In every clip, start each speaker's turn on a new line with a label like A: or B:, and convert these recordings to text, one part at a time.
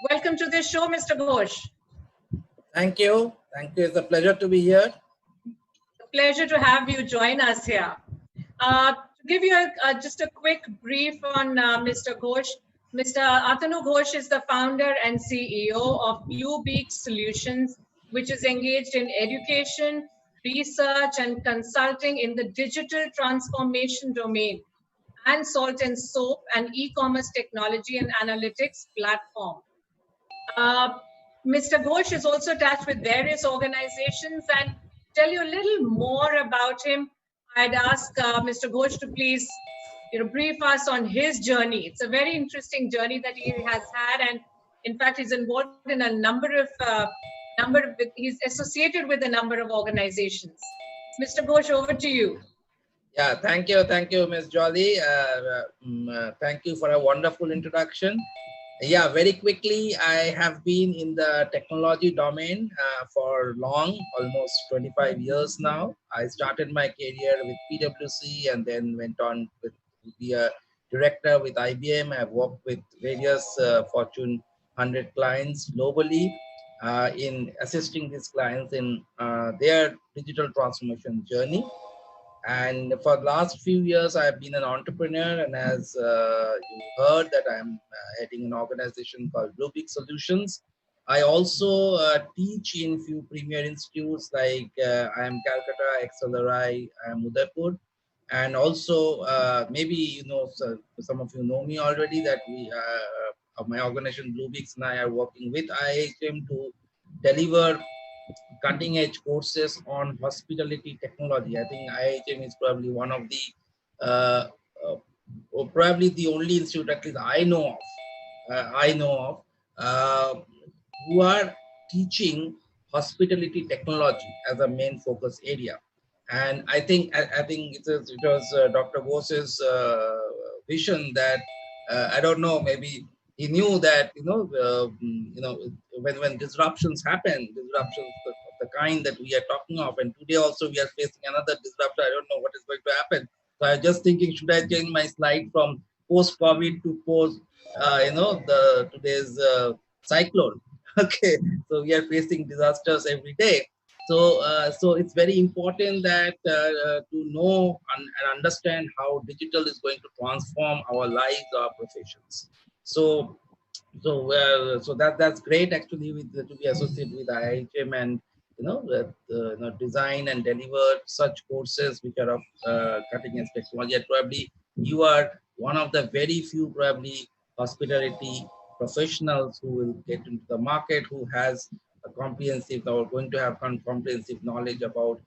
A: Welcome to the show, Mr. Ghosh.
B: Thank you. Thank you. It's a pleasure to be here.
A: A pleasure to have you join us here. To give you just a quick brief on Mr. Ghosh, Mr. Atanu Ghosh is the founder and CEO of UBeak Solutions, which is engaged in education, research, and consulting in the digital transformation domain, and salt and soap and e-commerce technology and analytics platform. Mr. Ghosh is also attached with various organizations, and tell you a little more about him. I'd ask Mr. Ghosh to please brief us on his journey. It's a very interesting journey that he has had, and in fact, he's involved in a he's associated with a number of organizations. Mr. Ghosh, over to you.
B: Yeah, thank you, Ms. Jolly. Thank you for a wonderful introduction. Yeah, very quickly, I have been in the technology domain for long, almost 25 years now. I started my career with PwC and then went on to be a director with IBM. I've worked with various Fortune 100 clients globally in assisting these clients in their digital transformation journey. And for the last few years, I've been an entrepreneur, and as you heard that I'm heading an organization called UBeak Solutions. I also teach in few premier institutes like I am Calcutta, XLRI, I am Udaipur. And also maybe, some of you know me already that my organization Bluebeaks and I are working with IIHM to deliver cutting edge courses on hospitality technology. I think IIHM is probably one of the, or probably the only institute at least I know of, who are teaching hospitality technology as a main focus area. And I think it was Dr. Ghosh's vision that I don't know, maybe he knew that when disruptions happen, disruptions of the kind that we are talking of, and today also we are facing another disruption. I don't know what is going to happen. So I was just thinking, should I change my slide from post-COVID to post, the today's cyclone? Okay, so we are facing disasters every day. So it's very important that to know and understand how digital is going to transform our lives, our professions. So that's great actually to be associated with IIHM and design and deliver such courses which are of cutting edge technology. And probably you are one of the very few probably hospitality professionals who will get into the market, who has a comprehensive or going to have comprehensive knowledge about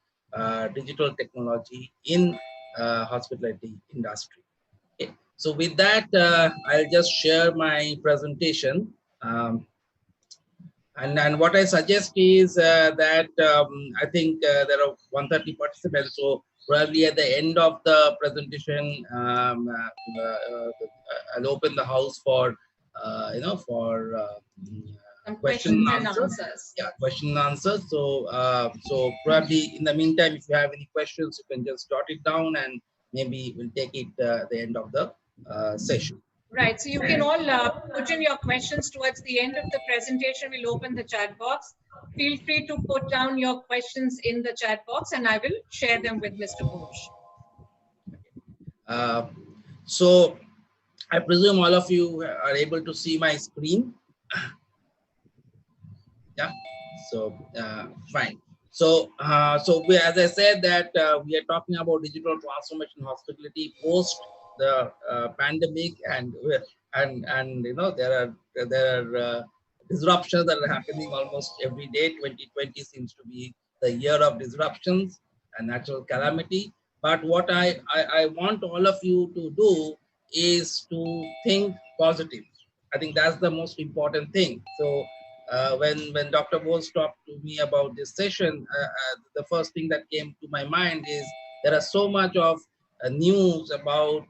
B: digital technology in hospitality industry. Okay. So with that, I'll just share my presentation. And what I suggest is that I think there are 130 participants. So probably at the end of the presentation, I'll open the house for
A: questions and answers.
B: Yeah, question and answers. So probably in the meantime, if you have any questions, you can just jot it down, and maybe we'll take it at the end of the session.
A: Right. So you can all put in your questions towards the end of the presentation. We'll open the chat box. Feel free to put down your questions in the chat box, and I will share them with Mr. Ghosh.
B: So I presume all of you are able to see my screen. Yeah. So fine. So as I said that we are talking about digital transformation hospitality post the pandemic, and there are disruptions that are happening almost every day. 2020 seems to be the year of disruptions and natural calamity. But what I want all of you to do is to think positive. I think that's the most important thing. So when Dr. Ghosh talked to me about this session, the first thing that came to my mind is there are so much of news about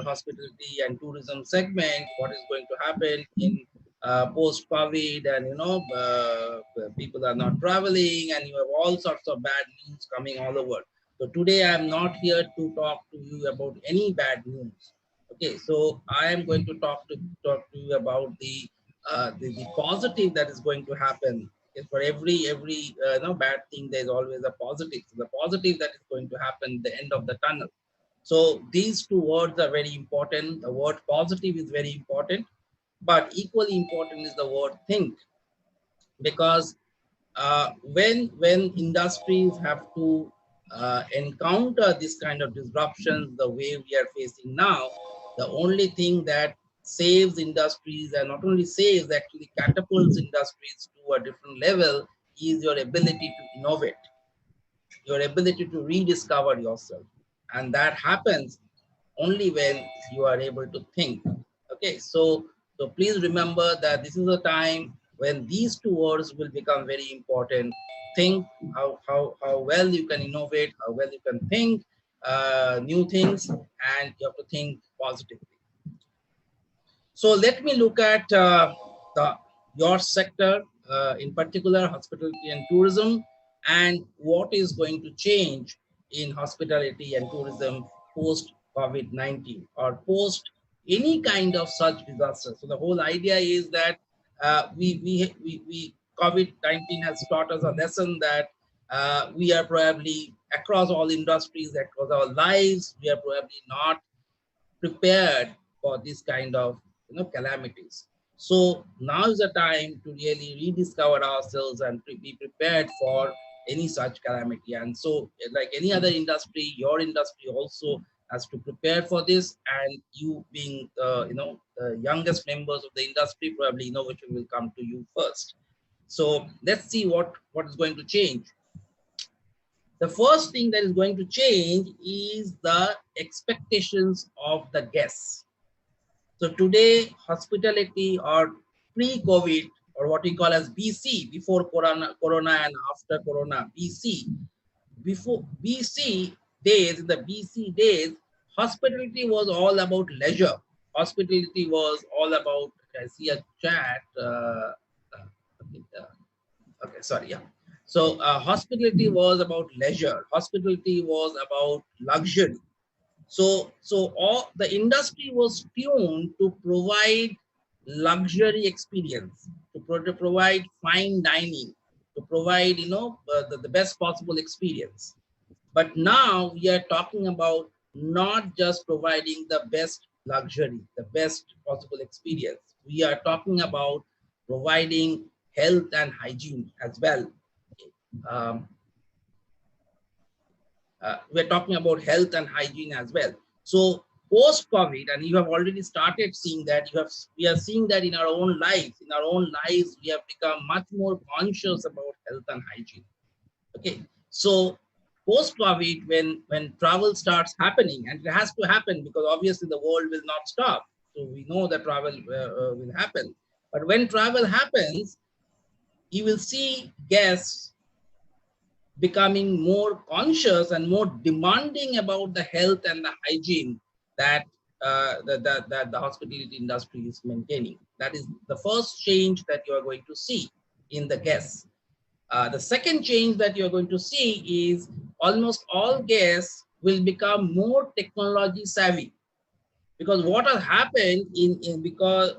B: hospitality and tourism segment, what is going to happen in post-COVID, and people are not traveling, and you have all sorts of bad news coming all over. So today I'm not here to talk to you about any bad news. Okay, so I am going to talk to you about the the positive that is going to happen is for every bad thing, there's always a positive. So the positive that is going to happen, the end of the tunnel. So these two words are very important. The word positive is very important, but equally important is the word think, because when industries have to encounter this kind of disruptions the way we are facing now, the only thing that saves industries, and not only saves, actually catapults industries to a different level, is your ability to innovate, your ability to rediscover yourself. And that happens only when you are able to think. Okay, so please remember that this is a time when these two words will become very important. Think, how well you can innovate, how well you can think new things, and you have to think positively. So let me look at your sector, in particular hospitality and tourism, and what is going to change in hospitality and tourism post COVID-19 or post any kind of such disaster. So the whole idea is that COVID-19 has taught us a lesson that we are probably across all industries, across our lives, we are probably not prepared for this kind of calamities. So now is the time to really rediscover ourselves and be prepared for any such calamity. And so, like any other industry, your industry also has to prepare for this. And you being the youngest members of the industry, probably innovation will come to you first. So let's see what is going to change. The first thing that is going to change is the expectations of the guests. So today, hospitality, or pre-COVID, or what we call as BC, before corona and after corona, BC. Before BC days, in the BC days, hospitality was all about leisure. Hospitality was all about, I see a chat. Okay, sorry, yeah. So hospitality was about leisure. Hospitality was about luxury. So all the industry was tuned to provide luxury experience, to provide fine dining, to provide the best possible experience. But now we are talking about not just providing the best luxury, the best possible experience. We are talking about providing health and hygiene as well. Um, we're talking about health and hygiene as well. So post-COVID, and you have already started seeing that, we are seeing that in our own lives. In our own lives, we have become much more conscious about health and hygiene. Okay, so post-COVID, when travel starts happening, and it has to happen because obviously the world will not stop. So we know that travel will happen. But when travel happens, you will see guests becoming more conscious and more demanding about the health and the hygiene that that the hospitality industry is maintaining. That is the first change that you are going to see in the guests. The second change that you're going to see is almost all guests will become more technology savvy, because what has happened because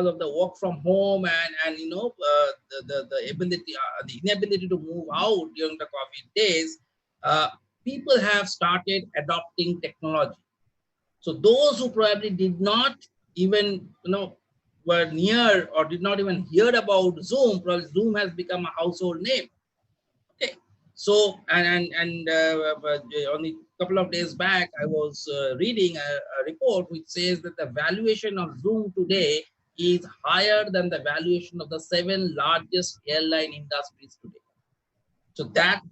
B: of the work from home and the ability the inability to move out during the COVID days, people have started adopting technology. So those who probably did not even were near or did not even hear about Zoom, probably Zoom has become a household name. Okay, so only a couple of days back, I was reading a report which says that the valuation of Zoom today is higher than the valuation of the 7 largest airline industries today. So that's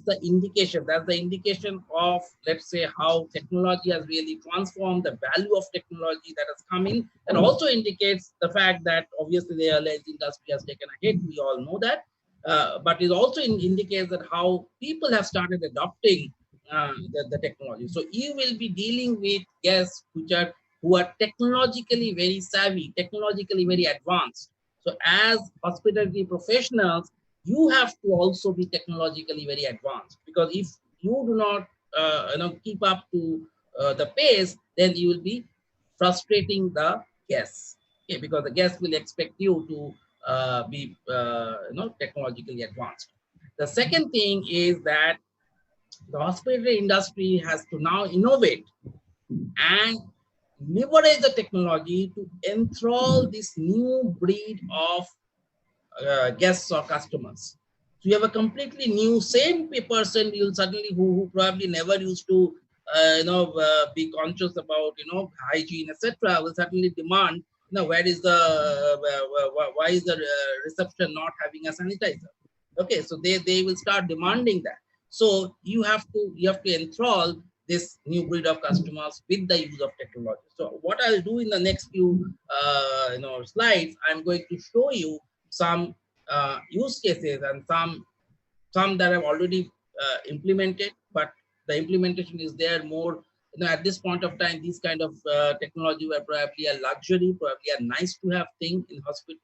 B: the indication. That's the indication of, let's say, how technology has really transformed, the value of technology that has come in. And also indicates the fact that obviously the airlines industry has taken a hit. We all know that. But it also indicates that how people have started adopting the technology. So you will be dealing with guests who are technologically very savvy, technologically very advanced. So as hospitality professionals, you have to also be technologically very advanced, because if you do not keep up to the pace, then you will be frustrating the guests. Okay, because the guest will expect you to be technologically advanced. The second thing is that the hospitality industry has to now innovate and leverage the technology to enthrall this new breed of guests or customers. So you have a completely new, same person you'll suddenly who probably never used to be conscious about hygiene, etc., will suddenly demand, where is the why is the reception not having a sanitizer? Okay, so they will start demanding that. So you have to enthrall this new breed of customers with the use of technology. So what I'll do in the next few slides, I'm going to show you some use cases and some that I've already implemented, but the implementation is there more. At this point of time, these kind of technology were probably a luxury, probably a nice to have thing in hospital,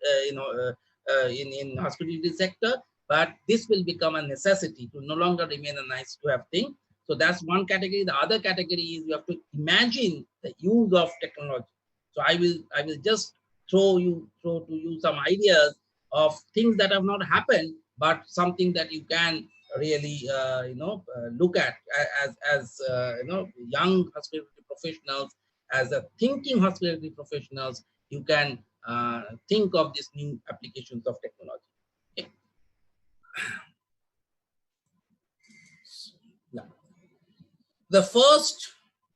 B: in hospitality sector. But this will become a necessity to no longer remain a nice to have thing. So that's one category. The other category is you have to imagine the use of technology. So I will just throw to you some ideas of things that have not happened, but something that you can really look at as young hospitality professionals, as a thinking hospitality professionals. You can think of these new applications of technology. Okay. Yeah. The first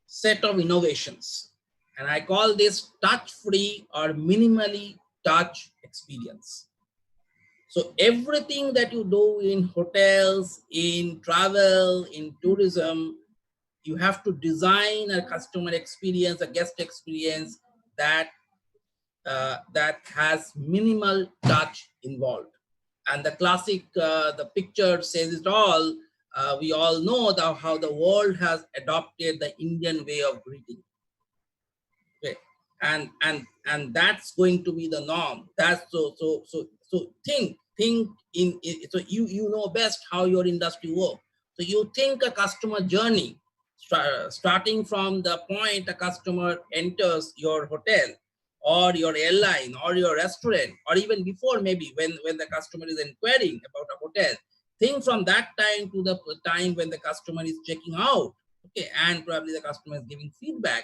B: set of innovations, and I call this touch-free or minimally touch experience. So everything that you do in hotels, in travel, in tourism, you have to design a customer experience, a guest experience that that has minimal touch involved. And the classic, the picture says it all. We all know how the world has adopted the Indian way of greeting. Okay. And that's going to be the norm. That's so think so you know best how your industry works. So you think a customer journey starting from the point a customer enters your hotel or your airline or your restaurant, or even before, maybe when the customer is inquiring about a hotel. Think from that time to the time when the customer is checking out. Okay, and probably the customer is giving feedback.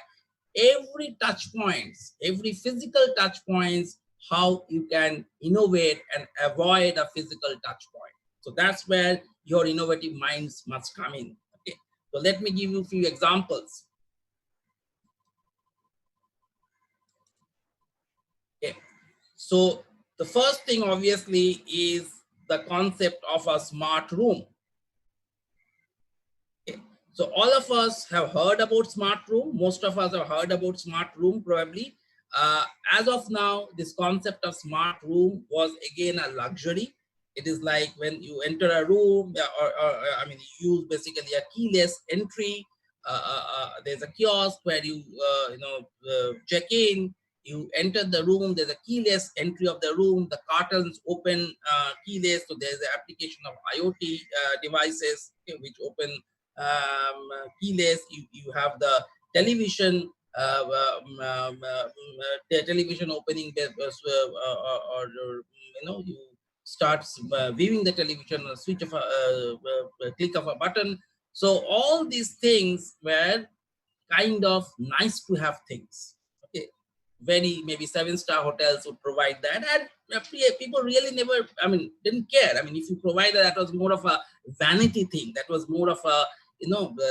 B: Every touch points, every physical touch points, how you can innovate and avoid a physical touch point. So that's where your innovative minds must come in. Okay, so let me give you a few examples. Okay, so the first thing obviously is the concept of a smart room. Okay. So all of us have heard about smart room. Most of us have heard about smart room probably. As of now, this concept of smart room was again a luxury. It is like when you enter a room, I mean, you use basically a keyless entry. There's a kiosk where you check in. You enter the room. There's a keyless entry of the room. The curtains open keyless. So there's the application of IoT devices, okay, which open keyless. You have the television the television opening or you start viewing the television, a switch of a click of a button. So all these things were kind of nice to have things. Okay, very maybe 7-star hotels would provide that, and people really never, I mean, didn't care. I mean, if you provide that was more of a vanity thing. That was more of a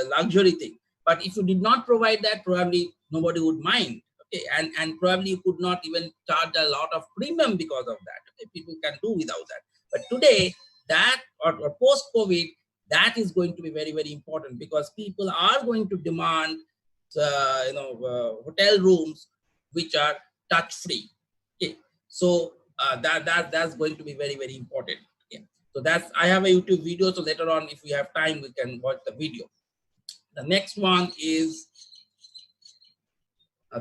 B: luxury thing. But if you did not provide that, probably nobody would mind. Okay, and probably you could not even charge a lot of premium because of that. Okay, people can do without that. But today, that or post-COVID, that is going to be very, very important, because people are going to demand hotel rooms which are touch-free. Okay, so that's going to be very, very important. Okay. So that's, I have a YouTube video, so later on, if we have time, we can watch the video. The next one is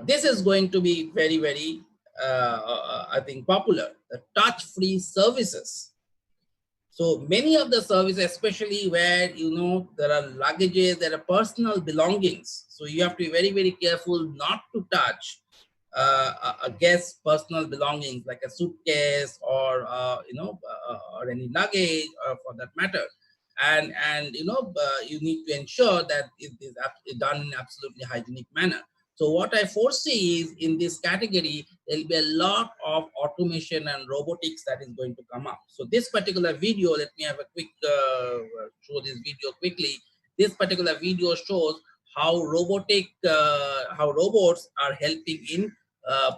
B: this is going to be very, very I think popular, the touch-free services. So many of the services, especially where there are luggages, there are personal belongings. So you have to be very, very careful not to touch a guest's personal belongings like a suitcase or or any luggage for that matter, and you need to ensure that it is done in absolutely hygienic manner. So what I foresee is in this category, there'll be a lot of automation and robotics that is going to come up. So this particular video, let me have a quick show this video quickly. This particular video shows how how robots are helping in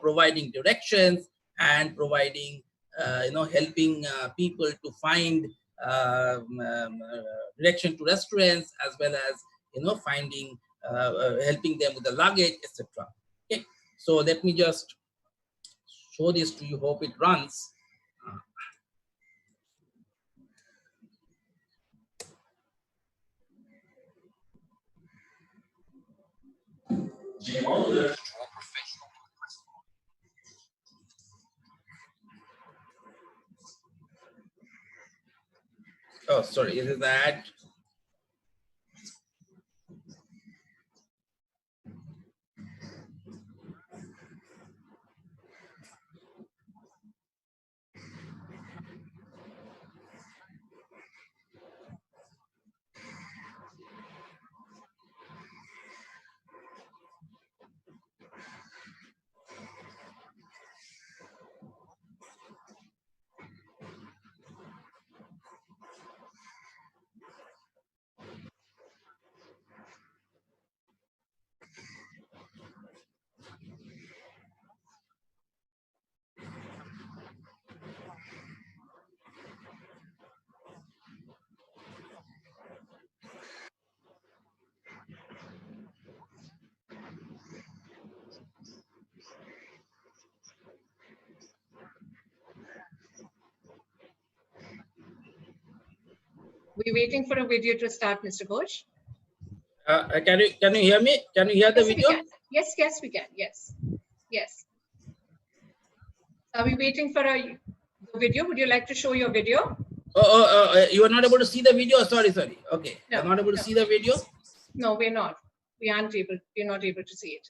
B: providing directions and providing, helping people to find direction to restaurants, as well as finding helping them with the luggage, etc. Okay, so let me just show this to you. Hope it runs. Oh, sorry, is it that?
A: We're waiting for a video to start, Mr. Ghosh.
B: Can you hear me? Can you hear the video?
A: Yes, we can. Yes. Are we waiting for a video? Would you like to show your video?
B: You are not able to see the video? Sorry. Okay.
A: No,
B: you're not able to see the video?
A: No, we're not. We're not able to see it.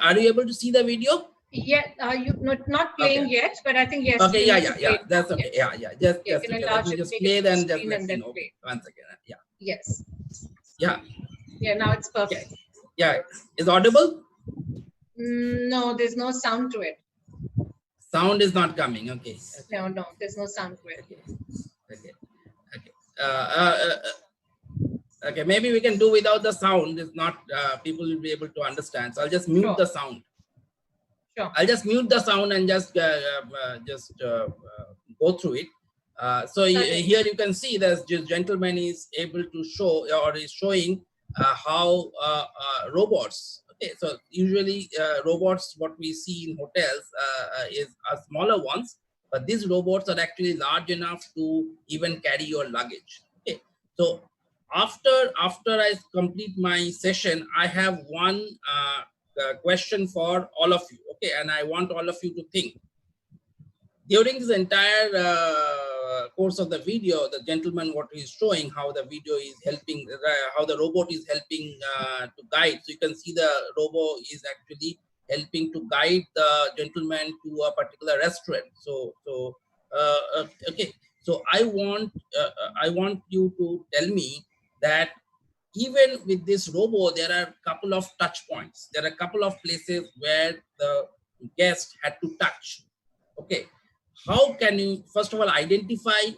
B: Are you able to see the video?
A: Yeah, you not playing
B: okay.
A: Yet, but I think yes.
B: Okay, yeah. That's okay. Yeah. Just okay. Let me just play then. Just let me know. Once again. Yeah.
A: Yes.
B: Yeah.
A: Yeah. Now it's perfect.
B: Okay. Yeah. Is audible?
A: No, there's no sound to it.
B: Sound is not coming. Okay.
A: No, there's no sound to it.
B: Okay. Okay, maybe we can do without the sound. It's not, people will be able to understand. So I'll just mute the sound.
A: Sure.
B: I'll just mute the sound and just go through it. So here you can see that this gentleman is able to show or is showing how robots. Okay, so usually robots, what we see in hotels are smaller ones, but these robots are actually large enough to even carry your luggage. Okay, so after I complete my session, I have one question for all of you. Okay, and I want all of you to think. During this entire course of the video, the gentleman what he's showing how the video is helping, how the robot is helping to guide. So you can see the robot is actually helping to guide the gentleman to a particular restaurant. Okay. So I want you to tell me that even with this robot, there are a couple of touch points. There are a couple of places where the guest had to touch. Okay. How can you, first of all, identify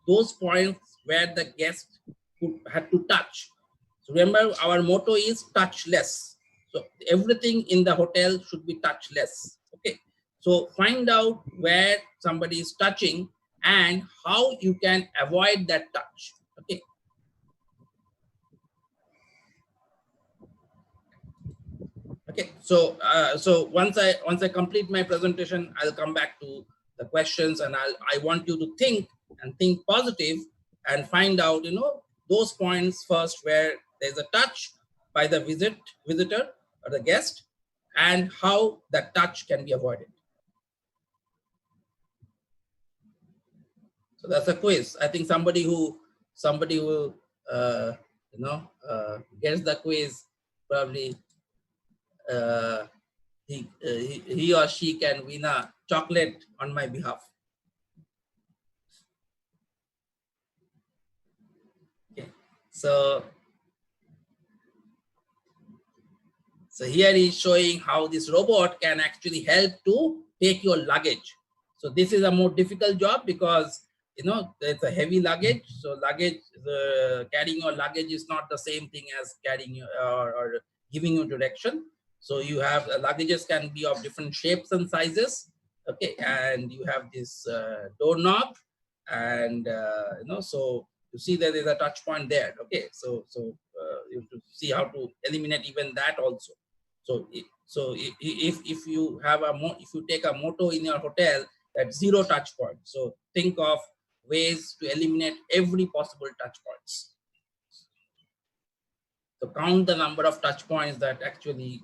B: those points where the guest had to touch? So remember, our motto is touch less. So everything in the hotel should be touch less. Okay. So find out where somebody is touching and how you can avoid that touch. Okay. Okay, so so once I complete my presentation, I'll come back to the questions, and I want you to think positive and find out, you know, those points first where there's a touch by the visitor or the guest, and how that touch can be avoided. So that's a quiz. I think somebody who you know, gets the quiz, probably he or she can win a chocolate on my behalf. Okay. So here he's showing how this robot can actually help to take your luggage. So this is a more difficult job because, you know, it's a heavy luggage. So carrying your luggage is not the same thing as carrying or giving you direction. So you have luggages can be of different shapes and sizes. Okay, and you have this doorknob, and you know, so you see that there's a touch point there. Okay, so you have to see how to eliminate even that also. So if you have if you take a motto in your hotel, that's 0 touch point. So think of ways to eliminate every possible touch points. So count the number of touch points that actually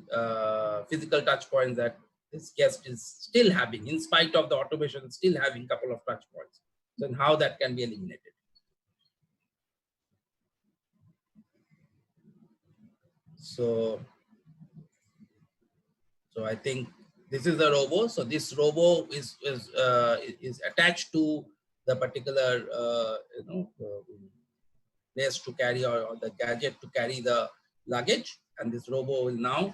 B: physical touch points that this guest is still having, in spite of the automation, still having a couple of touch points. So and how that can be eliminated. So I think this is the robo. So this robo is attached to the particular you know, place to carry or the gadget to carry the luggage, and this robo will now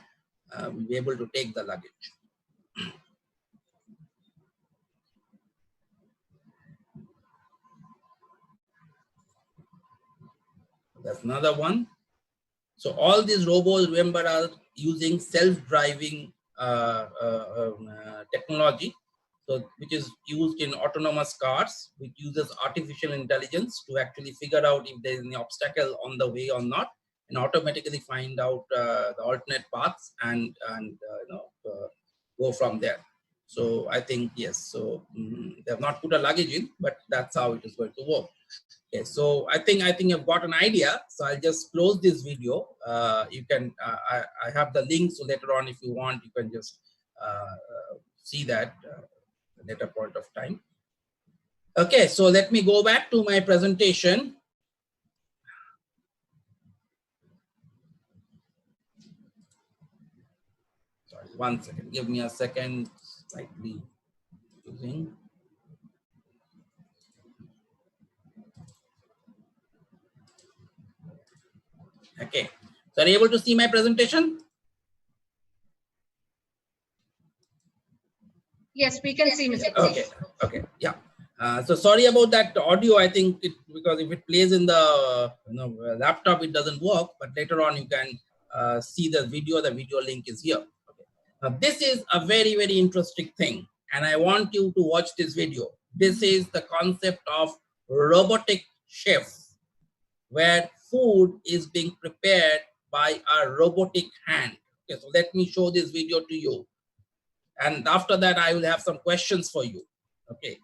B: be able to take the luggage. That's another one. So all these robots, remember, are using self-driving technology, so which is used in autonomous cars, which uses artificial intelligence to actually figure out if there is any obstacle on the way or not, and automatically find out the alternate paths and you know, go from there. So I think yes. So they have not put a luggage in, but that's how it is going to work. Okay, so I think you've got an idea. So I'll just close this video. You can I have the link, so later on, if you want, you can just see that at a later point of time. Okay, so let me go back to my presentation. Sorry, 1 second. Give me a second. Slightly using. Okay, so are you able to see my presentation?
A: Yes, we can see, Mr.
B: Okay, okay, yeah. So sorry about that audio. I think because if it plays in the laptop, it doesn't work. But later on, you can see the video. The video link is here. Okay. Now this is a very, very interesting thing, and I want you to watch this video. This is the concept of robotic chefs, where food is being prepared by a robotic hand. Okay, so let me show this video to you. And after that, I will have some questions for you. Okay.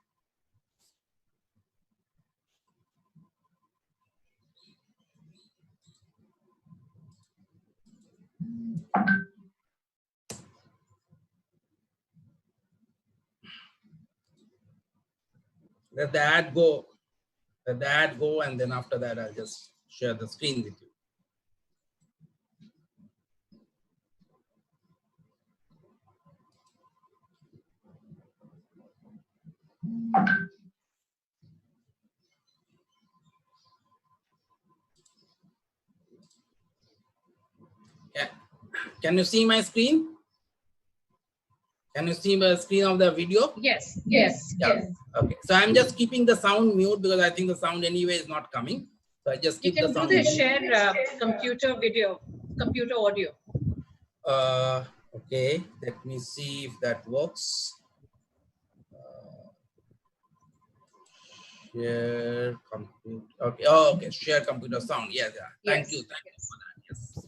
B: Let the ad go. Let the ad go, and then after that, I'll just share the screen with you. Yeah. Can you see my screen? Can you see the screen of the video?
A: Yes, yes,
B: yeah.
A: Yes.
B: Okay. So I'm just keeping the sound mute because I think the sound anyway is not coming. So I just keep the sound.
A: You can do the share computer video, computer audio.
B: Okay. Let me see if that works. Share computer. Okay. Oh, okay. Share computer sound. Yeah. Yeah. Thank you. Thank you for that. Yes.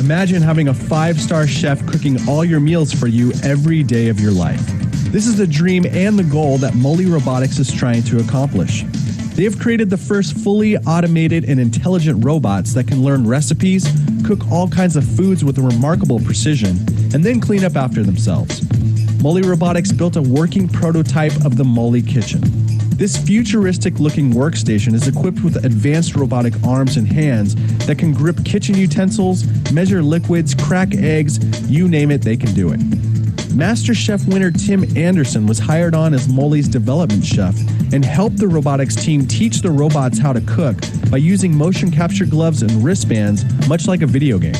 C: Imagine having a 5-star chef cooking all your meals for you every day of your life. This is the dream and the goal that Molly Robotics is trying to accomplish. They have created the first fully automated and intelligent robots that can learn recipes, cook all kinds of foods with remarkable precision, and then clean up after themselves. Molly Robotics built a working prototype of the Molly Kitchen. This futuristic-looking workstation is equipped with advanced robotic arms and hands that can grip kitchen utensils, measure liquids, crack eggs, you name it, they can do it. Master Chef winner Tim Anderson was hired on as Molly's development chef and helped the robotics team teach the robots how to cook by using motion capture gloves and wristbands, much like a video game.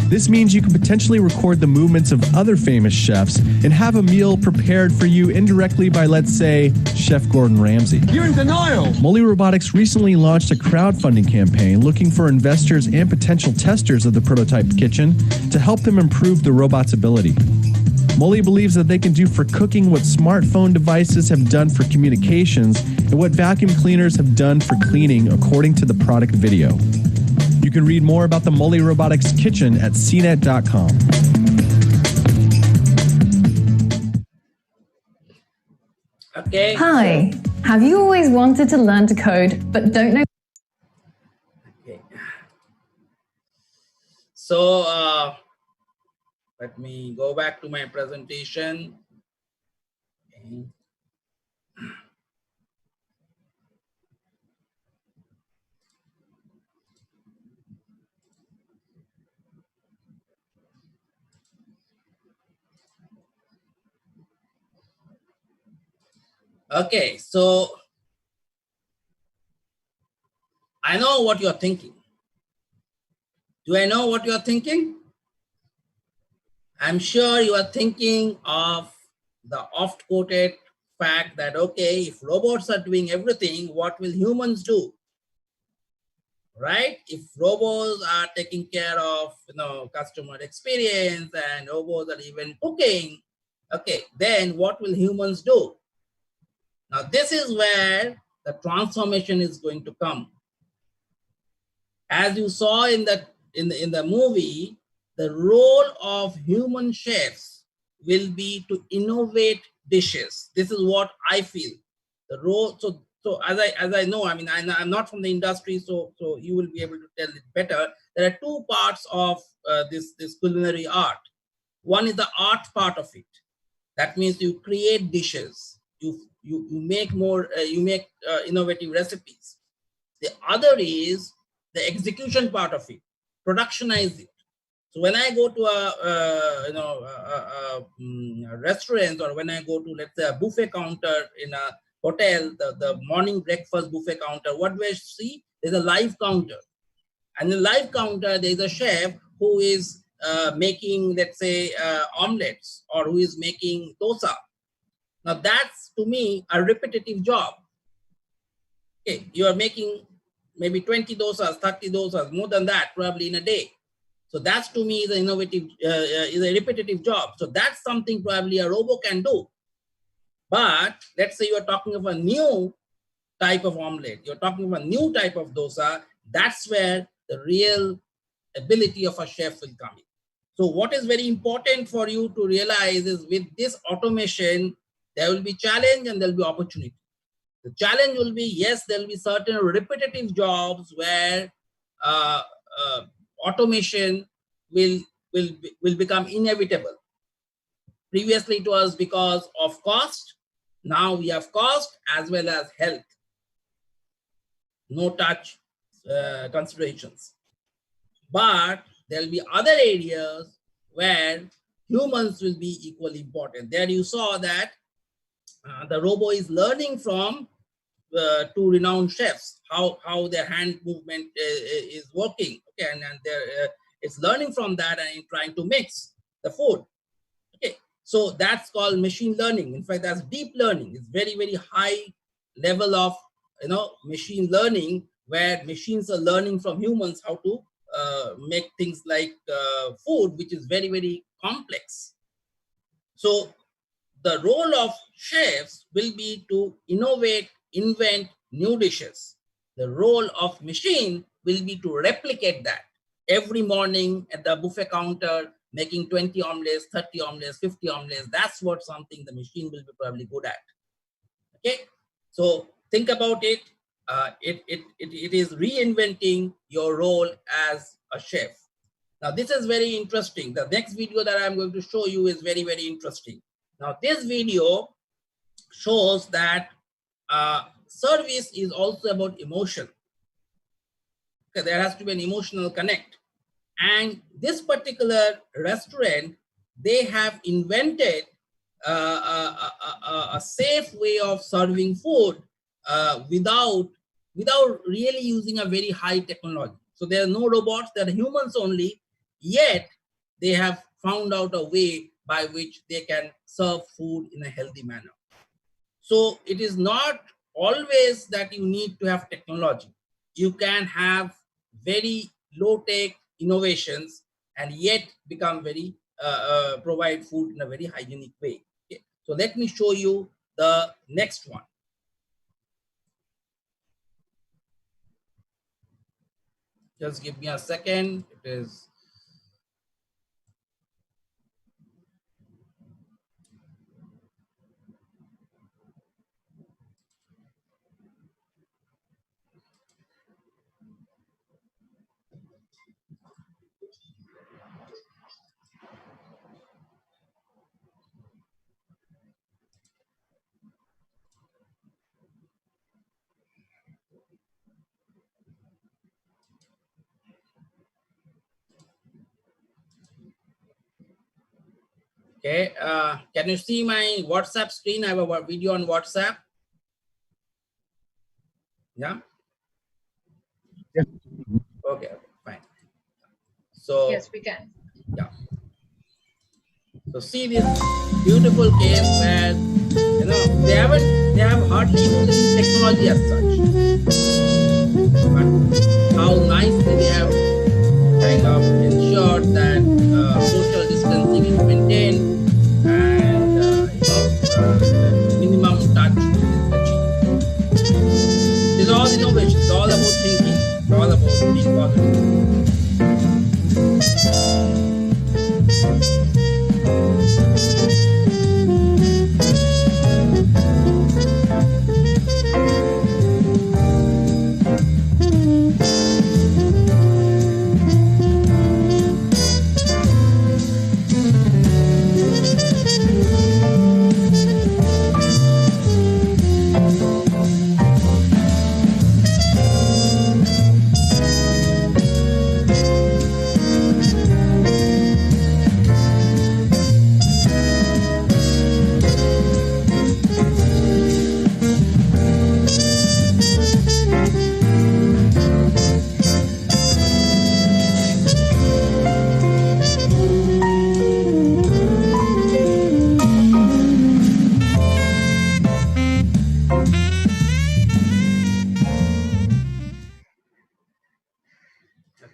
C: This means you can potentially record the movements of other famous chefs and have a meal prepared for you indirectly by, let's say, Chef Gordon Ramsay.
D: You're in denial!
C: Molly Robotics recently launched a crowdfunding campaign looking for investors and potential testers of the prototype kitchen to help them improve the robot's ability. Molly believes that they can do for cooking what smartphone devices have done for communications and what vacuum cleaners have done for cleaning, according to the product video. You can read more about the Molly Robotics Kitchen at cnet.com.
B: Okay.
E: Hi, have you always wanted to learn to code but don't know?
B: Okay. So let me go back to my presentation. Okay. Okay, so I know what you're thinking. Do I know what you're thinking? I'm sure you are thinking of the oft-quoted fact that, okay, if robots are doing everything, what will humans do? Right? If robots are taking care of, customer experience and robots are even cooking, okay, then what will humans do? Now, this is where the transformation is going to come. As you saw in the movie, the role of human chefs will be to innovate dishes. This is what I feel. The role. So as I know, I mean, I'm not from the industry, so you will be able to tell it better. There are two parts of this culinary art. One is the art part of it. That means you create dishes. You make more, innovative recipes. The other is the execution part of it, productionize it. So when I go to a restaurant, or when I go to, let's say, a buffet counter in a hotel, the morning breakfast buffet counter, what do I see? There's a live counter. And in the live counter, there's a chef who is making, let's say, omelets, or who is making dosa. Now that's, to me, a repetitive job. Okay, you are making maybe 20 dosas, 30 dosas, more than that probably in a day. So that's, to me, is a repetitive job. So that's something probably a robot can do. But let's say you are talking of a new type of omelette, you're talking of a new type of dosa, that's where the real ability of a chef will come in. So what is very important for you to realize is, with this automation, there will be challenge and there will be opportunity. The challenge will be, yes, there will be certain repetitive jobs where automation will become inevitable. Previously, it was because of cost. Now we have cost as well as health. No touch considerations. But there will be other areas where humans will be equally important. There you saw that the robot is learning from two renowned chefs how their hand movement is working. Okay, and it's learning from that and trying to mix the food. Okay, so that's called machine learning. In fact, that's deep learning. It's very, very high level of machine learning, where machines are learning from humans how to make things like food, which is very, very complex. So the role of chefs will be to innovate, invent new dishes. The role of machine will be to replicate that every morning at the buffet counter, making 20 omelets, 30 omelets, 50 omelets. That's what something the machine will be probably good at. Okay, so think about it. It is reinventing your role as a chef. Now, this is very interesting. The next video that I'm going to show you is very, very interesting. Now, this video shows that service is also about emotion. Okay, there has to be an emotional connect. And this particular restaurant, they have invented a safe way of serving food without really using a very high technology. So there are no robots, there are humans only, yet they have found out a way by which they can serve food in a healthy manner. So it is not always that you need to have technology. You can have very low-tech innovations and yet become very, provide food in a very hygienic way. Okay. So let me show you the next one. Just give me a second. It is. Okay, can you see my WhatsApp screen? I have a video on WhatsApp. Yeah?
C: Yeah.
B: Okay, fine. So,
A: yes, we can.
B: Yeah. So see this beautiful cave where, you know, they have hardly used any technology as such. But how nicely they have kind of ensured that social distancing is maintained and minimum touch is achieved. It's all innovation. It's all about thinking. It's all about being positive.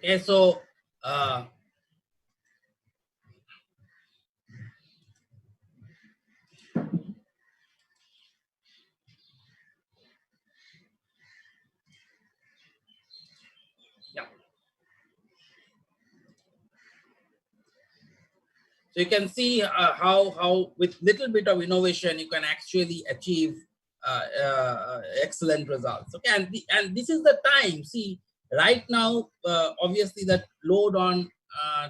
B: Okay, so yeah. So you can see how with little bit of innovation you can actually achieve excellent results. Okay, and this is the time. See, right now, obviously that load on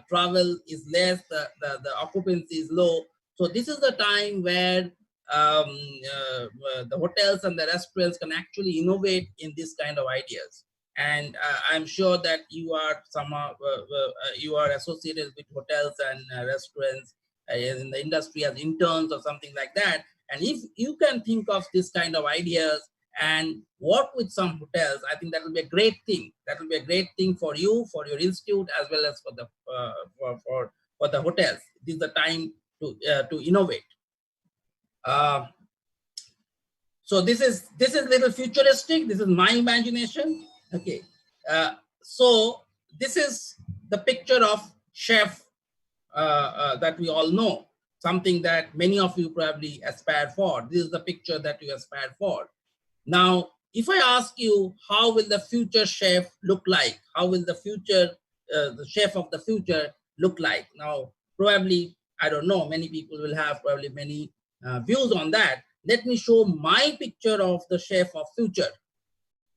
B: travel is less, the occupancy is low. So this is the time where the hotels and the restaurants can actually innovate in this kind of ideas. And I'm sure that you are you are associated with hotels and restaurants in the industry as interns or something like that. And if you can think of this kind of ideas and work with some hotels, I think that will be a great thing. That will be a great thing for you, for your institute, as well as for the for the hotels. This is the time to innovate. So this is little futuristic. This is my imagination. Okay. So this is the picture of chef that we all know, something that many of you probably aspire for. This is the picture that you aspire for. Now, if I ask you, how will the future chef look like? How will the future, the chef of the future look like? Now, probably, I don't know, many people will have probably many views on that. Let me show my picture of the chef of future.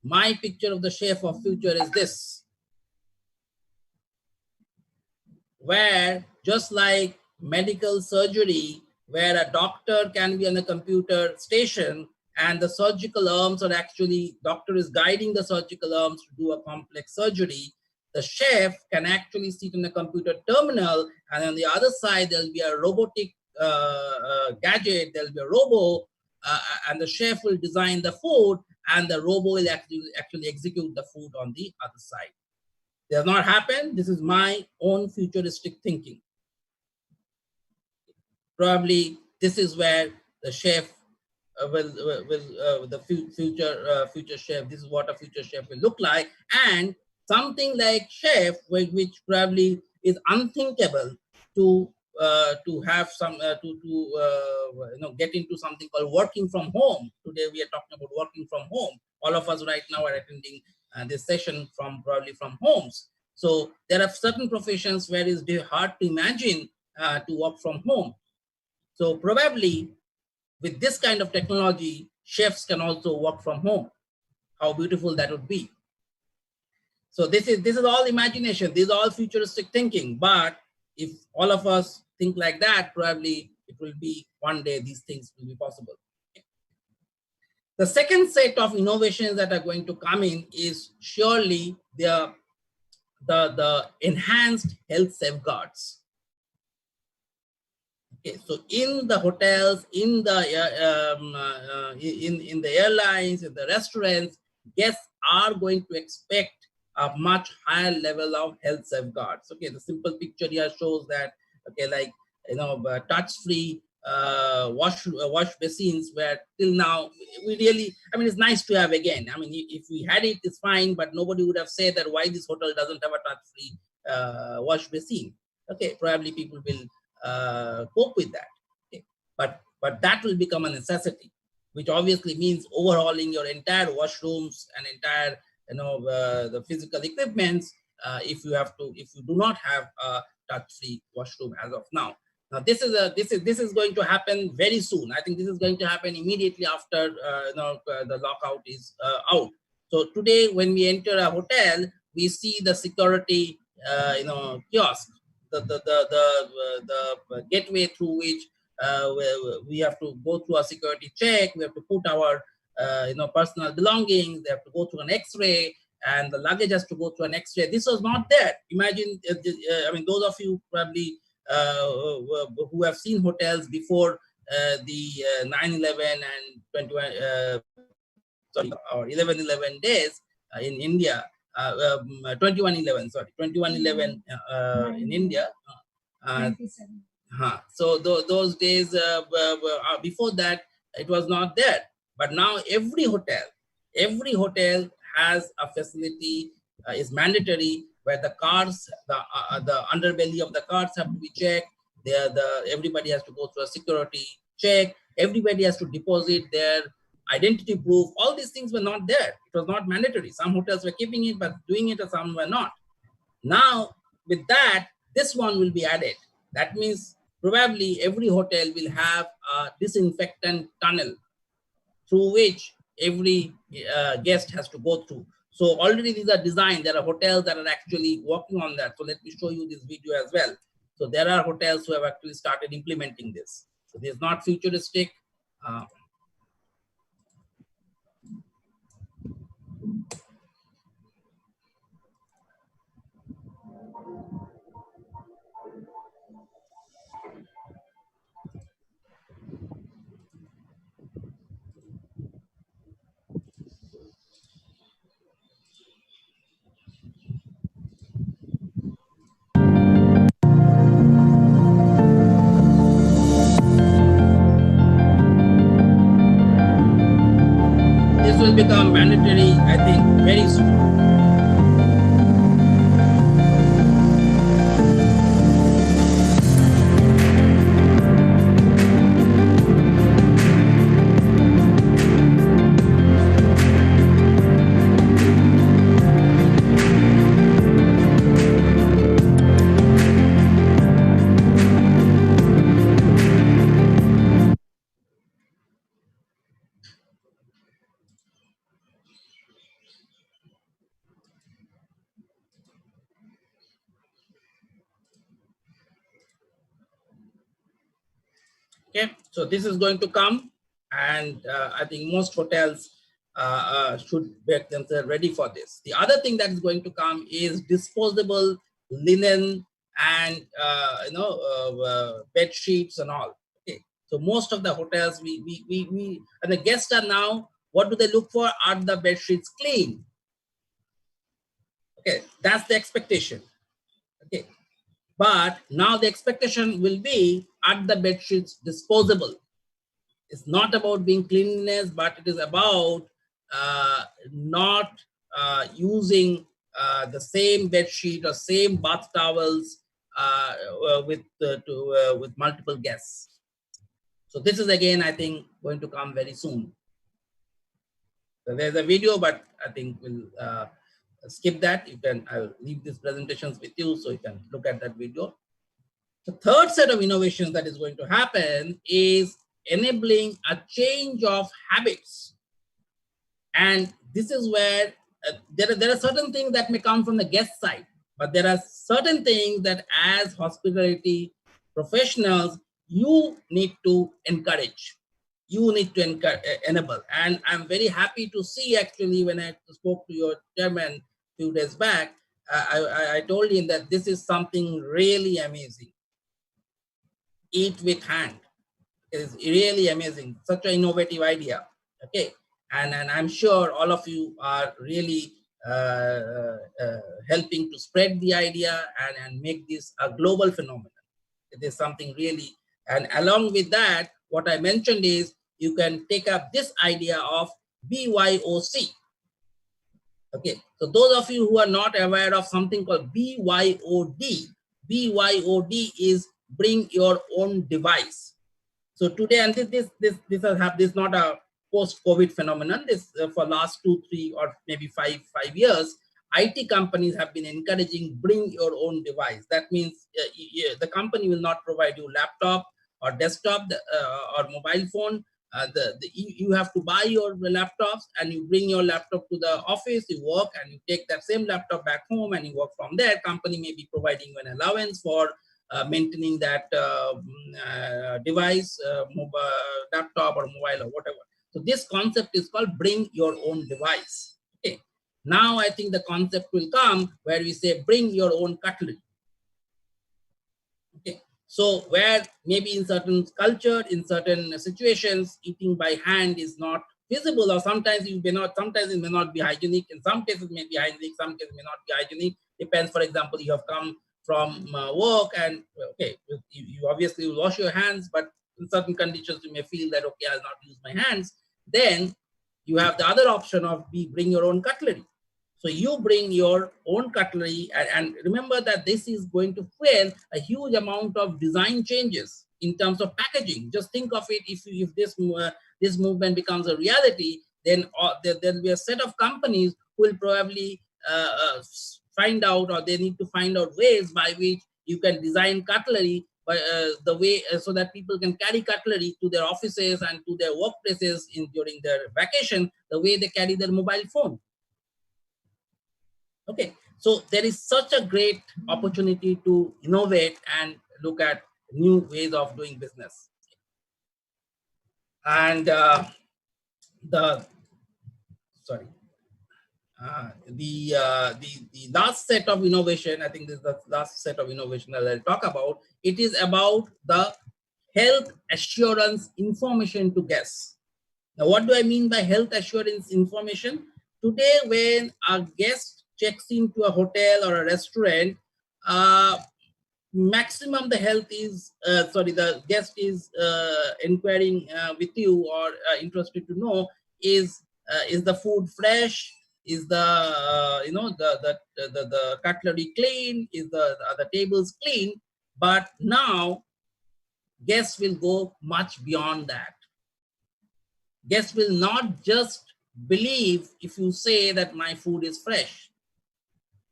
B: My picture of the chef of future is this, where just like medical surgery, where a doctor can be on a computer station and the surgical arms are actually, doctor is guiding the surgical arms to do a complex surgery, the chef can actually sit in a computer terminal, and on the other side, there'll be a robotic gadget, there'll be a robo, and the chef will design the food, and the robo will actually execute the food on the other side. It does not happen. This is my own futuristic thinking. Probably this is where the chef the future chef, this is what a future chef will look like. And something like chef, which probably is unthinkable to have some get into something called working from home. Today we are talking about working from home. All of us right now are attending this session probably from homes. So there are certain professions where it's hard to imagine to work from home. So probably with this kind of technology, chefs can also work from home. How beautiful that would be. So this is all imagination. This is all futuristic thinking. But if all of us think like that, probably it will be one day these things will be possible. The second set of innovations that are going to come in is surely the enhanced health safeguards. Okay, so in the hotels, in the airlines, in the restaurants, guests are going to expect a much higher level of health safeguards. Okay, the simple picture here shows that, okay, like, touch-free wash basins, where till now we really, I mean, it's nice to have again. I mean, if we had it, it's fine, but nobody would have said that why this hotel doesn't have a touch-free wash basin. Okay, probably people will cope with that. Okay. But that will become a necessity, which obviously means overhauling your entire washrooms and entire the physical equipments if you do not have a touch-free washroom as of now. Now this is going to happen very soon. I think this is going to happen immediately after the lockout is out. So today when we enter a hotel, we see the security kiosk, the gateway through which we have to go through a security check. We have to put our personal belongings. They have to go through an X-ray, and the luggage has to go through an X-ray. This was not there. Imagine, I mean, those of you probably who have seen hotels before the 9/11 and 11/11 days in India. 21/11 in India. So those days before that, it was not there. But now every hotel has a facility, is mandatory, where the cars, the underbelly of the cars have to be checked. Everybody has to go through a security check. Everybody has to deposit their identity proof. All these things were not there. It was not mandatory. Some hotels were keeping it, but doing it, and some were not. Now, with that, this one will be added. That means probably every hotel will have a disinfectant tunnel through which every guest has to go through. So already these are designed. There are hotels that are actually working on that. So let me show you this video as well. So there are hotels who have actually started implementing this. So this is not futuristic. This will become mandatory, I think, very soon. Okay, so this is going to come, and I think most hotels should make themselves ready for this. The other thing that is going to come is disposable linen and bed sheets and all. Okay, so most of the hotels we and the guests are now, what do they look for? Are the bed sheets clean? Okay, that's the expectation. Okay, but now the expectation will be, are the bed sheets disposable? It's not about being cleanliness, but it is about not using the same bed sheet or same bath towels with multiple guests. So this is again, I think, going to come very soon. So there's a video, but I think we'll skip that. I'll leave these presentations with you so you can look at that video. The third set of innovations that is going to happen is enabling a change of habits. And this is where there are certain things that may come from the guest side, but there are certain things that as hospitality professionals, you need to encourage. You need to enable. And I'm very happy to see, actually, when I spoke to your chairman a few days back, I told him that this is something really amazing. Eat with hand. It is really amazing. Such an innovative idea. Okay. And I'm sure all of you are really helping to spread the idea and make this a global phenomenon. It is something really, and along with that, what I mentioned is you can take up this idea of BYOC. Okay, so those of you who are not aware of something called BYOD, BYOD is bring your own device. So today, and this is not a post-COVID phenomenon. This for last 2, 3, or maybe 5 years, IT companies have been encouraging bring your own device. That means the company will not provide you laptop or desktop or mobile phone. You have to buy your laptops and you bring your laptop to the office, you work, and you take that same laptop back home and you work from there. Company may be providing you an allowance for maintaining that device, laptop or mobile or whatever. So this concept is called bring your own device. Okay. Now I think the concept will come where we say bring your own cutlery. Okay. So where maybe in certain culture, in certain situations, eating by hand is not feasible, or sometimes it may not be hygienic. In some cases may be hygienic, some cases may not be hygienic. Depends. For example, you have come from work and okay, you obviously will wash your hands, but in certain conditions you may feel that okay, I'll not use my hands. Then you have the other option of bring your own cutlery. So you bring your own cutlery, and remember that this is going to fuel a huge amount of design changes in terms of packaging. Just think of it, if this movement becomes a reality, then there will be a set of companies who will probably find out, or they need to find out ways by which you can design cutlery by the way so that people can carry cutlery to their offices and to their workplaces during their vacation, the way they carry their mobile phone. Okay, so there is such a great opportunity to innovate and look at new ways of doing business. And the last set of innovation, I think this is the last set of innovation that I'll talk about. It is about the health assurance information to guests. Now, what do I mean by health assurance information? Today, when a guest checks into a hotel or a restaurant, maximum the guest is inquiring with you or interested to know is the food fresh? Is the the cutlery clean? Is the tables clean? But now guests will go much beyond that. Guests will not just believe if you say that my food is fresh.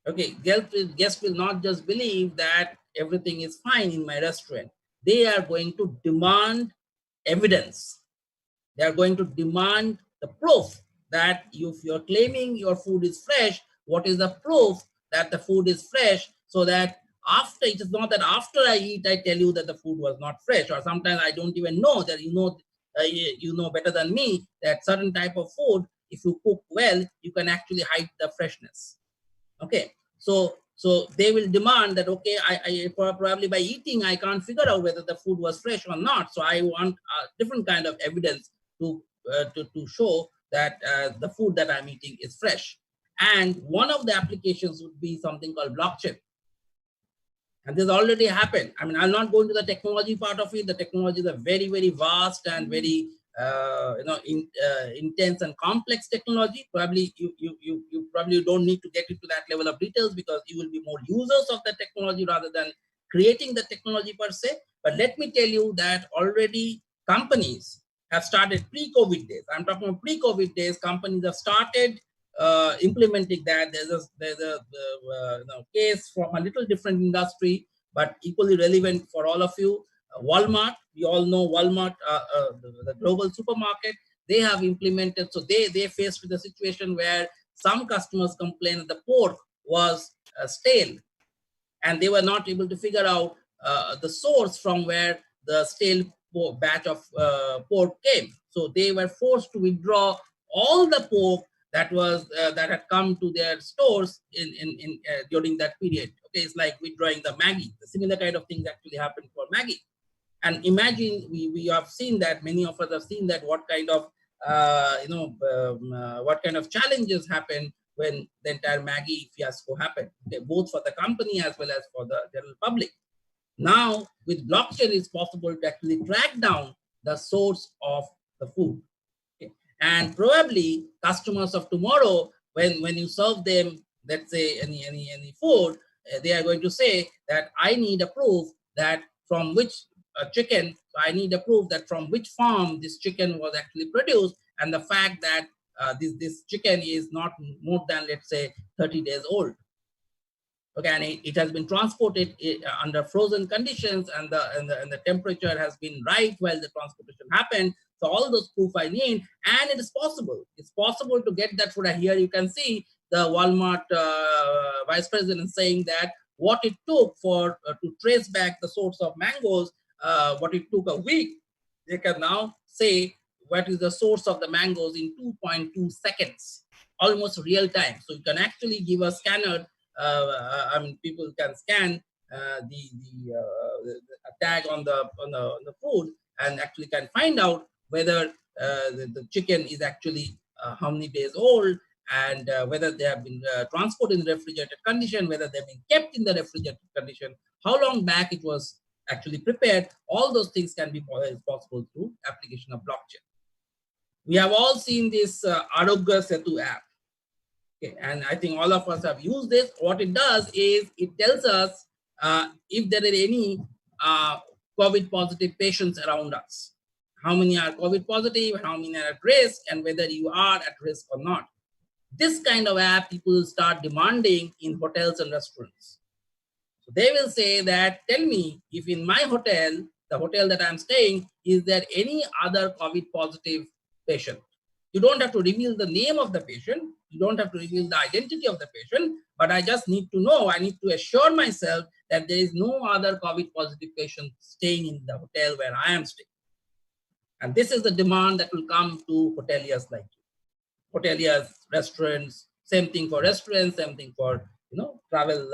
B: Okay, guests will not just believe that everything is fine in my restaurant. They are going to demand evidence. They are going to demand the proof that if you're claiming your food is fresh, what is the proof that the food is fresh, so that after, it is not that after I eat, I tell you that the food was not fresh, or sometimes I don't even know that you know better than me that certain type of food, if you cook well, you can actually hide the freshness. Okay, so they will demand that, okay, I probably by eating I can't figure out whether the food was fresh or not. So I want a different kind of evidence to show that the food that I'm eating is fresh. And one of the applications would be something called blockchain. And this already happened. I mean, I'll not go into the technology part of it. The technology is a very, very vast and very intense and complex technology. Probably you probably don't need to get into that level of details, because you will be more users of the technology rather than creating the technology per se. But let me tell you that already companies have started pre-COVID days. I'm talking about pre-COVID days. Companies have started implementing that. There's a case from a little different industry, but equally relevant for all of you. Walmart, we all know Walmart, the global supermarket, they have implemented, so they faced with a situation where some customers complained that the pork was stale, and they were not able to figure out the source from where the stale batch of pork came. So they were forced to withdraw all the pork that was that had come to their stores during that period. Okay, it's like withdrawing the Maggie. The similar kind of things actually happened for Maggie. And imagine, we have seen that, many of us have seen that, what kind of what kind of challenges happen when the entire Maggie fiasco happened, okay, both for the company as well as for the general public. Now, with blockchain, it's possible to actually track down the source of the food. Okay. And probably customers of tomorrow, when you serve them, let's say any food, they are going to say that I need a proof that from which chicken, so I need a proof that from which farm this chicken was actually produced, and the fact that this chicken is not more than, let's say, 30 days old. Okay, and it has been transported under frozen conditions, and the temperature has been right while the transportation happened. So all those proof I need, and it is possible. It's possible to get that food. Here you can see the Walmart vice president saying that what it took for to trace back the source of mangoes, what it took a week, they can now say what is the source of the mangoes in 2.2 seconds, almost real time. So you can actually give a scanner. I mean, people can scan the tag on the food and actually can find out whether the chicken is actually how many days old, and whether they have been transported in refrigerated condition, whether they've been kept in the refrigerated condition, how long back it was actually prepared. All those things can be possible through application of blockchain. We have all seen this Arogya Setu app. Okay, and I think all of us have used this. What it does is it tells us if there are any COVID positive patients around us. How many are COVID positive, how many are at risk, and whether you are at risk or not. This kind of app people will start demanding in hotels and restaurants. So they will say that, tell me, if in my hotel, the hotel that I'm staying, is there any other COVID positive patient? You don't have to reveal the name of the patient. You don't have to reveal the identity of the patient, but I just need to know, I need to assure myself that there is no other COVID positive patient staying in the hotel where I am staying. And this is the demand that will come to hoteliers like you. Hoteliers, restaurants, same thing for restaurants, same thing for travel,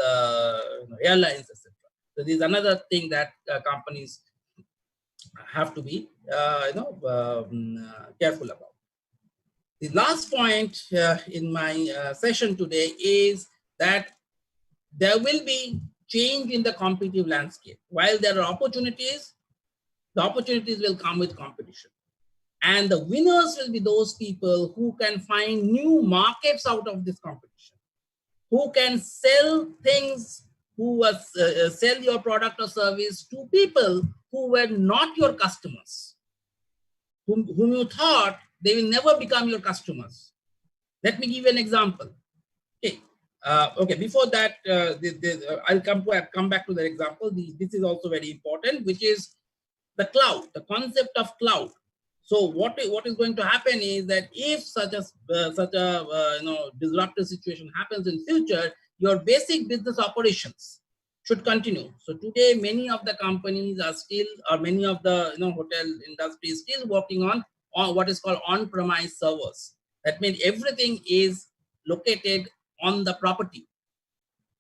B: airlines, etc. So this is another thing that companies have to be careful about. The last point in my session today is that there will be change in the competitive landscape. While there are opportunities, the opportunities will come with competition. And the winners will be those people who can find new markets out of this competition, who can sell things, who sell your product or service to people who were not your customers, whom you thought they will never become your customers. Let me give you an example. Okay, before that, I'll come back to the example. This is also very important, which is the cloud, the concept of cloud. So what is going to happen is that if such a disruptive situation happens in future, your basic business operations should continue. So today, many of the companies are still, or many of the hotel industry is still working on what is called on-premise servers. That means everything is located on the property.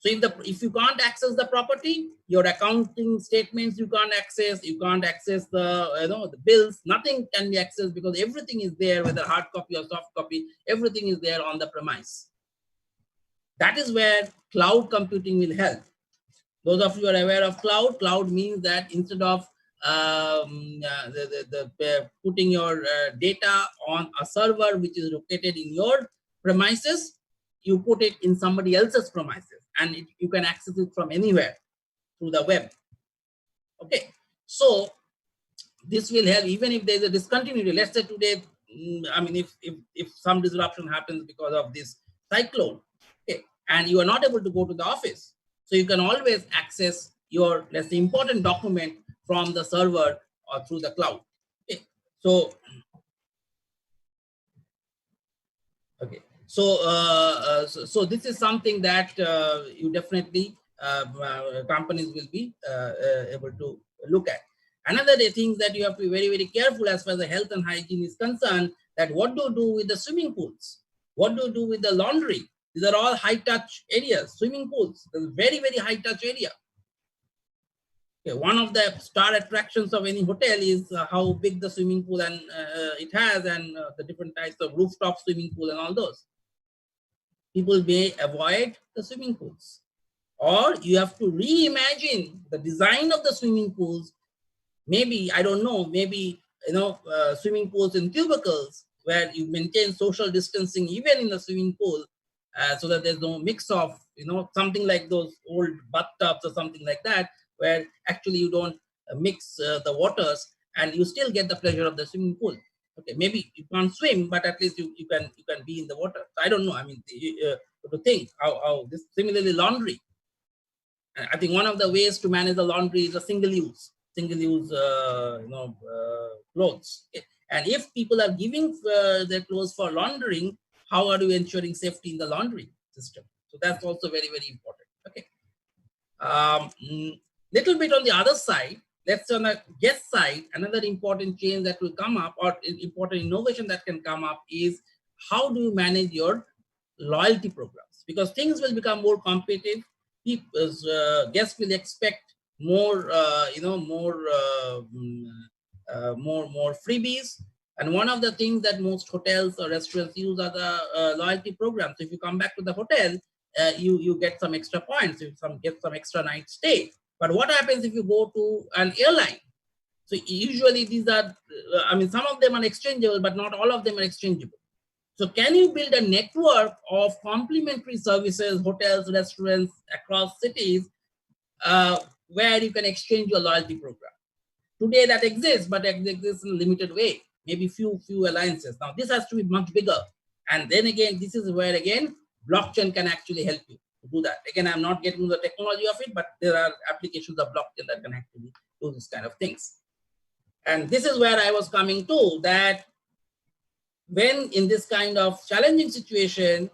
B: So if you can't access the property, your accounting statements you can't access the bills, nothing can be accessed because everything is there, whether hard copy or soft copy, everything is there on the premise. That is where cloud computing will help. Those of you who are aware of cloud means that instead of putting your data on a server which is located in your premises, you put it in somebody else's premises, and you can access it from anywhere through the web. Okay, so this will help even if there is a discontinuity. Let's say today, if some disruption happens because of this cyclone, okay, and you are not able to go to the office, so you can always access your, let's say, important document from the server or through the cloud. Okay, so okay. So this is something that you definitely companies will be able to look at. Another thing that you have to be very, very careful as far as the health and hygiene is concerned, that what do you do with the swimming pools? What do you do with the laundry? These are all high touch areas. Swimming pools is a very, very high touch area. Okay, one of the star attractions of any hotel is how big the swimming pool and it has, and the different types of rooftop swimming pool and all those. People may avoid the swimming pools, or you have to reimagine the design of the swimming pools. Maybe, I don't know, maybe, swimming pools in cubicles where you maintain social distancing even in the swimming pool, so that there's no mix of, something like those old bathtubs or something like that, where actually you don't mix the waters and you still get the pleasure of the swimming pool. Okay, maybe you can't swim, but at least you can be in the water. So I don't know. I mean, to think how this. Similarly, laundry. I think one of the ways to manage the laundry is a single use clothes. Okay. And if people are giving their clothes for laundering, how are you ensuring safety in the laundry system? So that's also very, very important. Okay. Little bit on the other side, let's on the guest side, another important change that will come up, or important innovation that can come up, is how do you manage your loyalty programs? Because things will become more competitive. People's guests will expect more, more freebies. And one of the things that most hotels or restaurants use are the loyalty programs. So if you come back to the hotel, you get some extra points, get some extra night stay. But what happens if you go to an airline? So usually these are, some of them are exchangeable, but not all of them are exchangeable. So can you build a network of complementary services, hotels, restaurants across cities, where you can exchange your loyalty program? Today that exists, but it exists in a limited way, maybe few alliances. Now this has to be much bigger. And then again, this is where again, blockchain can actually help you to do that. Again, I'm not getting the technology of it, but there are applications of blockchain that can actually do this kind of things. And this is where I was coming to, that when in this kind of challenging situation,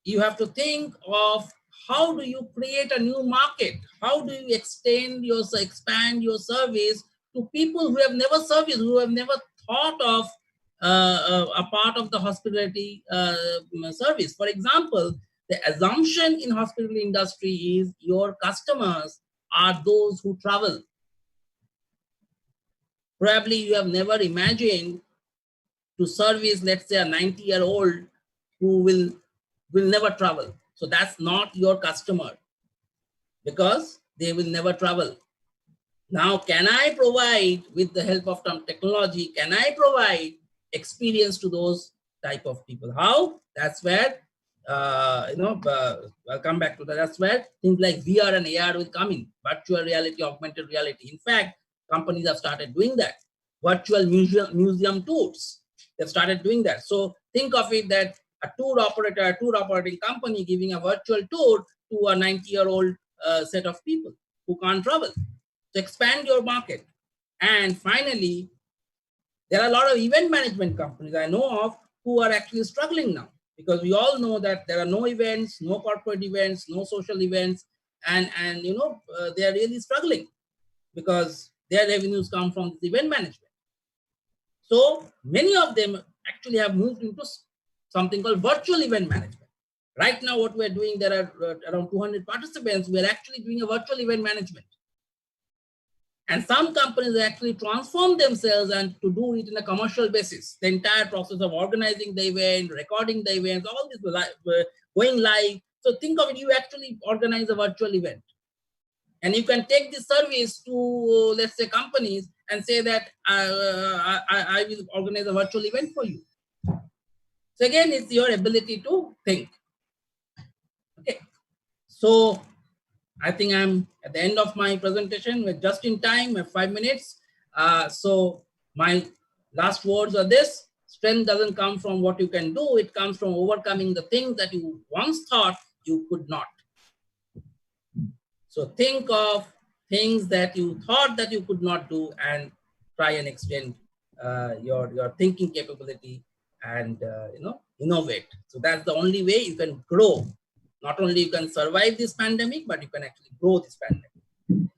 B: you have to think of how do you create a new market? How do you expand your service to people who have never serviced, who have never thought of a part of the hospitality service? For example, the assumption in hospitality industry is your customers are those who travel. Probably you have never imagined to service, let's say, a 90-year-old who will never travel. So that's not your customer, because they will never travel. Now, can I provide, with the help of some technology, can I provide experience to those type of people? How? That's where, I'll come back to that. That's where things like VR and AR will come in, virtual reality, augmented reality. In fact, companies have started doing that. Virtual museum tours, they've started doing that. So think of it that a tour operating company giving a virtual tour to a 90-year-old set of people who can't travel. So expand your market. And finally, there are a lot of event management companies I know of who are actually struggling now, because we all know that there are no events, no corporate events, no social events, and they are really struggling because their revenues come from this event management. So many of them actually have moved into something called virtual event management. Right now, what we're doing, there are around 200 participants. We're actually doing a virtual event management. And some companies actually transform themselves and to do it in a commercial basis. The entire process of organizing the event, recording the events, all this going live. So think of it, you actually organize a virtual event. And you can take this service to, let's say, companies and say that I will organize a virtual event for you. So again, it's your ability to think. Okay. So I think I'm at the end of my presentation. We're just in time, we have 5 minutes. So my last words are this: strength doesn't come from what you can do. It comes from overcoming the things that you once thought you could not. So think of things that you thought that you could not do and try and extend your thinking capability and innovate. So that's the only way you can grow. Not only you can survive this pandemic, but you can actually grow this pandemic.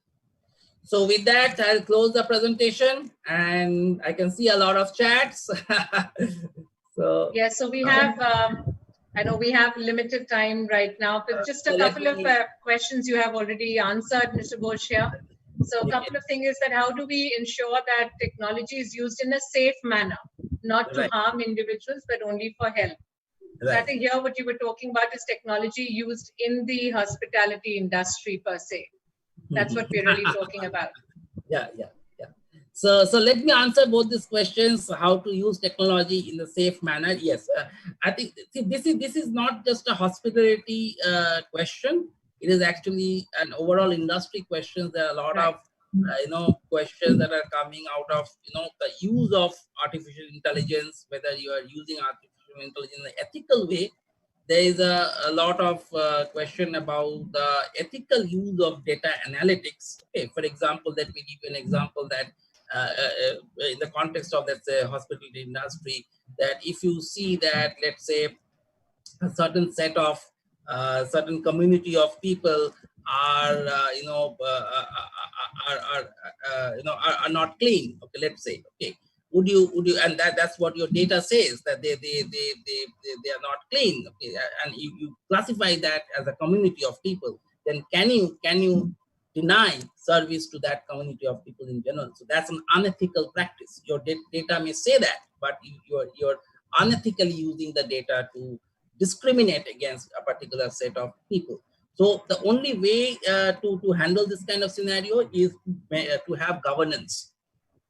B: So with that, I'll close the presentation, and I can see a lot of chats. So
A: yes, so we have, I know we have limited time right now, but just a couple of questions you have already answered, Mr. Ghosh here. So a couple of things is that how do we ensure that technology is used in a safe manner, not to harm individuals, but only for help? Right. So I think here what you were talking about is technology used in the hospitality industry per se. That's what we're really talking about.
B: Yeah. So let me answer both these questions. How to use technology in a safe manner? Yes, I think this is not just a hospitality question. It is actually an overall industry question. There are a lot of questions that are coming out of the use of artificial intelligence. Whether you are using artificial intelligence in an ethical way. There is a lot of question about the ethical use of data analytics. Okay, for example, let me give you an example that in the context of, let's say, hospitality industry, that if you see that, let's say, a certain set of certain community of people are not clean. Okay, let's say. Okay. Would you and that's what your data says, that they are not clean. Okay, and you classify that as a community of people, then can you deny service to that community of people in general? So that's an unethical practice. Your data may say that, but you're unethically using the data to discriminate against a particular set of people. So the only way to handle this kind of scenario is to have governance.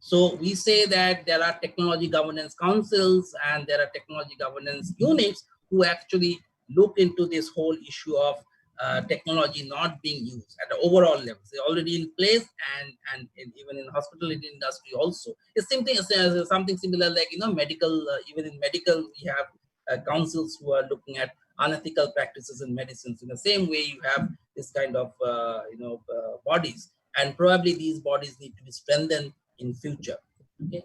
B: So we say that there are technology governance councils and there are technology governance units who actually look into this whole issue of technology not being used at the overall level. They're already in place, and even in hospitality industry also. It's something similar like medical. Even in medical, we have councils who are looking at unethical practices in medicines. In the same way, you have this kind of bodies, and probably these bodies need to be strengthened in future, okay,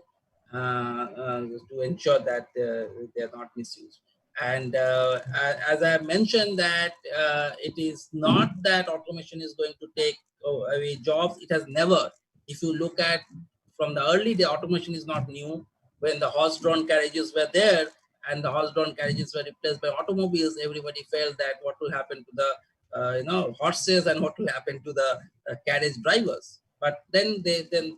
B: to ensure that they are not misused. And as I have mentioned that it is not that automation is going to take away jobs. It has never. If you look at from the early day, automation is not new. When the horse-drawn carriages were there and the horse-drawn carriages were replaced by automobiles, everybody felt that what will happen to the horses and what will happen to the carriage drivers. But then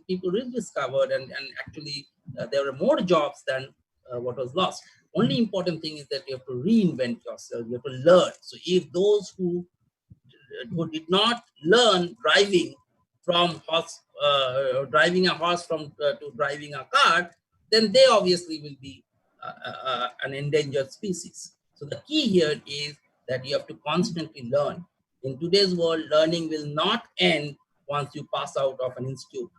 B: people rediscovered and actually there were more jobs than what was lost. Only important thing is that you have to reinvent yourself. You have to learn. So if those who did not learn driving from driving a horse to driving a car, then they obviously will be an endangered species. So the key here is that you have to constantly learn. In today's world, learning will not end once you pass out of an institute.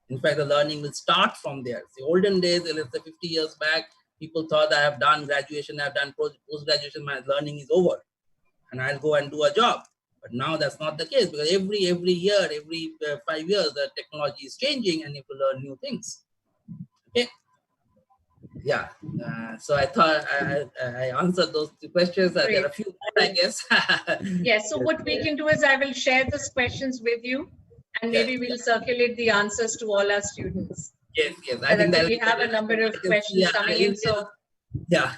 B: In fact, the learning will start from there. The olden days, let's say 50 years back, people thought I have done graduation, I have done post-graduation, my learning is over, and I'll go and do a job. But now that's not the case, because every year, every 5 years, the technology is changing and you have to learn new things. Okay. Yeah. So I thought I answered those two questions. There are a few more, I guess.
A: Yes. So what we can do is I will share these questions with you, and maybe we'll circulate the answers to all our students.
B: Yes. I think that
A: we have a number of questions coming in. So
B: yeah.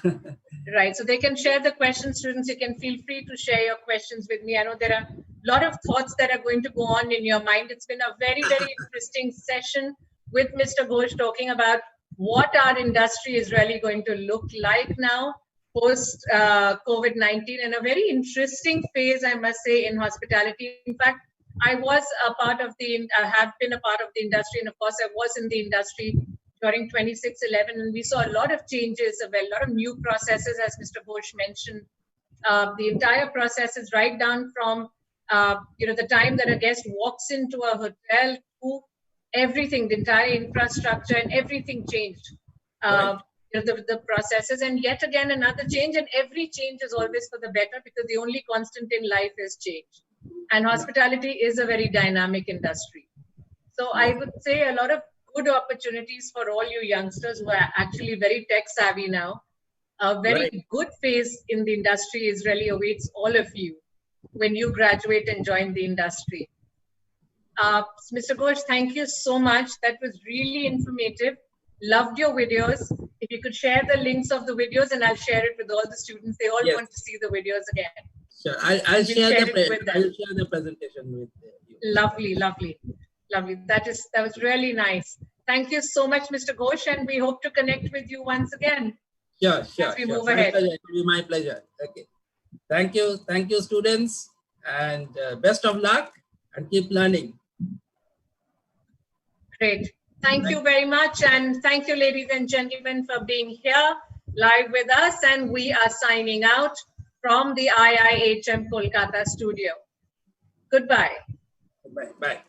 A: Right. So they can share the questions, students. You can feel free to share your questions with me. I know there are a lot of thoughts that are going to go on in your mind. It's been a very, very interesting session with Mr. Ghosh talking about what our industry is really going to look like now post COVID-19, and a very interesting phase, I must say, in hospitality. In fact, I was a part of have been a part of the industry, and of course, I was in the industry during 26/11, and we saw a lot of changes, a lot of new processes, as Mr. Ghosh mentioned. The entire process is right down from the time that a guest walks into a hotel to everything, the entire infrastructure and everything changed.
B: Right.
A: The processes, and yet again another change, and every change is always for the better, because the only constant in life is change, and hospitality is a very dynamic industry. So I would say a lot of good opportunities for all you youngsters who are actually very tech savvy now. A very good phase in the industry is really awaits all of you when you graduate and join the industry. Mr. Ghosh, thank you so much. That was really informative. Loved your videos. If you could share the links of the videos, and I'll share it with all the students. They all want to see the videos again.
B: Sure. I'll share the presentation with you.
A: Lovely. That was really nice. Thank you so much, Mr. Ghosh, and we hope to connect with you once again.
B: Sure.
A: As we move ahead.
B: It will be my pleasure. Okay. Thank you, students, and best of luck, and keep learning.
A: Great. Thank you very much, and thank you, ladies and gentlemen, for being here live with us. And we are signing out from the IIHM Kolkata studio. Goodbye.
B: Bye.